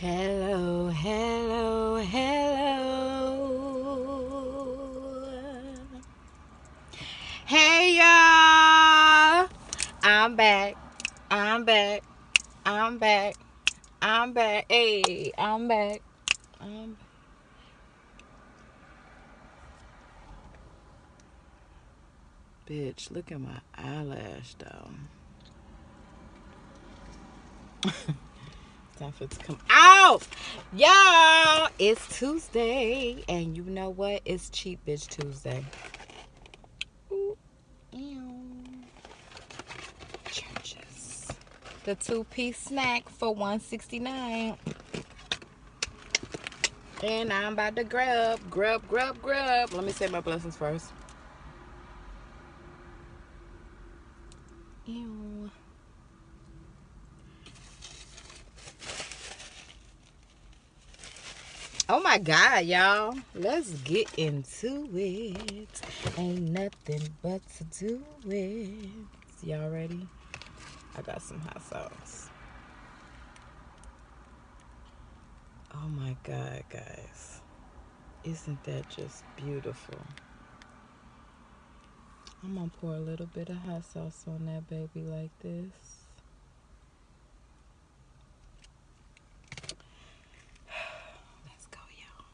Hello, hello, hello. Hey y'all. I'm back. I'm back. I'm back. I'm back. Hey, I'm back. Bitch, look at my eyelash though. Time for it to come out. Y'all, it's Tuesday. And you know what? It's Cheap Bitch Tuesday. Ooh, ew. Churches. The 2-piece snack for $1.69. And I'm about to grub. Let me say my blessings first. Ew. Oh my God, y'all. Let's get into it. Ain't nothing but to do it. Y'all ready? I got some hot sauce. Oh my God, guys. Isn't that just beautiful? I'm gonna pour a little bit of hot sauce on that baby like this. Let's go, y'all.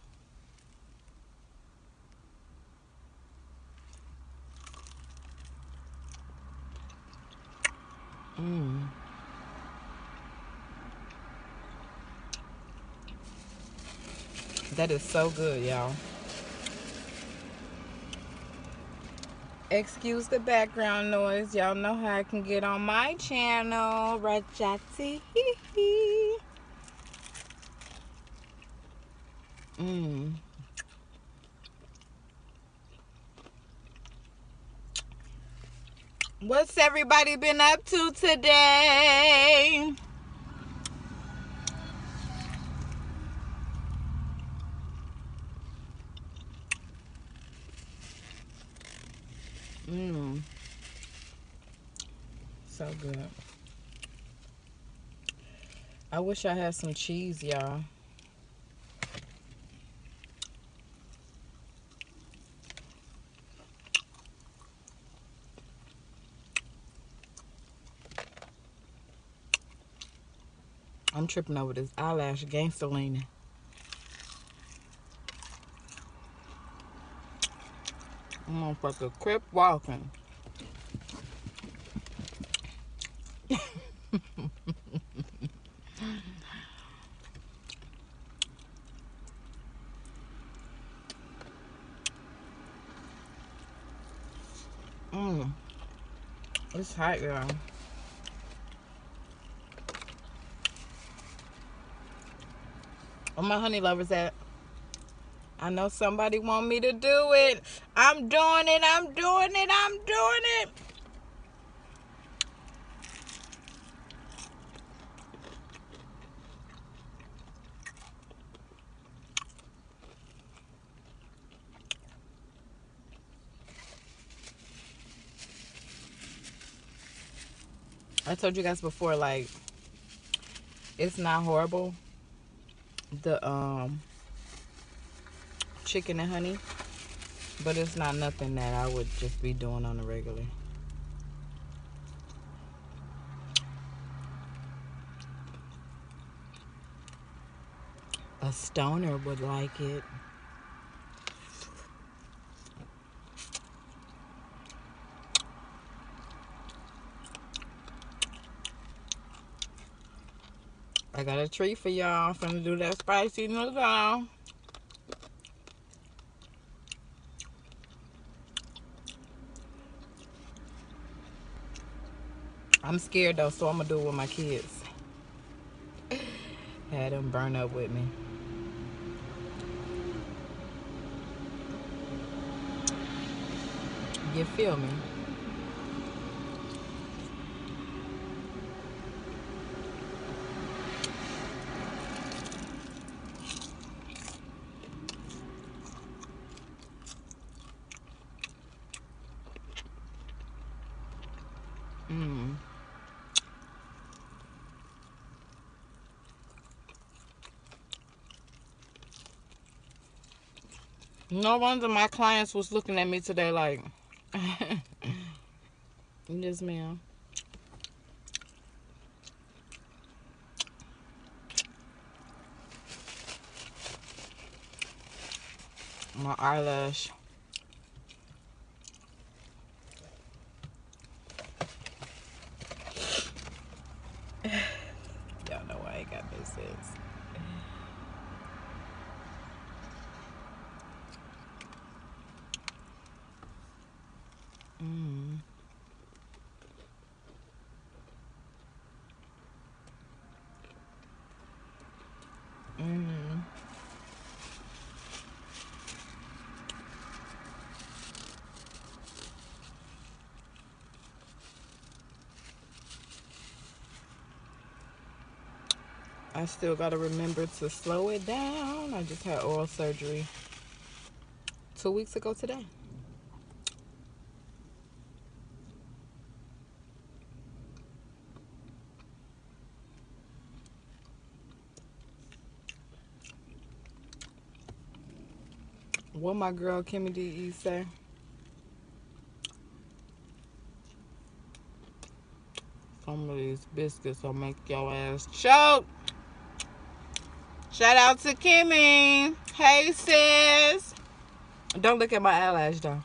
That is so good, y'all. Excuse the background noise. Y'all know how I can get on my channel. Rajati. What's everybody been up to today? So good. I wish I had some cheese, y'all. I'm tripping over this eyelash gangster leaning. I'm gonna fucking crip walking. It's hot, y'all. Where my honey lovers at? I know somebody want me to do it. I'm doing it. I'm doing it. I'm doing it. I told you guys before, like, it's not horrible. The chicken and honey, but it's not nothing that I would just be doing on a regular. A stoner would like it. I got a treat for y'all. I'm finna do that spicy noodle. I'm scared though, so I'm gonna do it with my kids. Had them burn up with me. You feel me? No wonder my clients was looking at me today like, yes, ma'am. My eyelash. Y'all know why I got no sense. Mm. Mm. I still gotta remember to slow it down. I just had oral surgery 2 weeks ago today. What my girl Kimmy D.E. say? Some of these biscuits will make your ass choke. Shout out to Kimmy. Hey, sis. Don't look at my eyelash, though.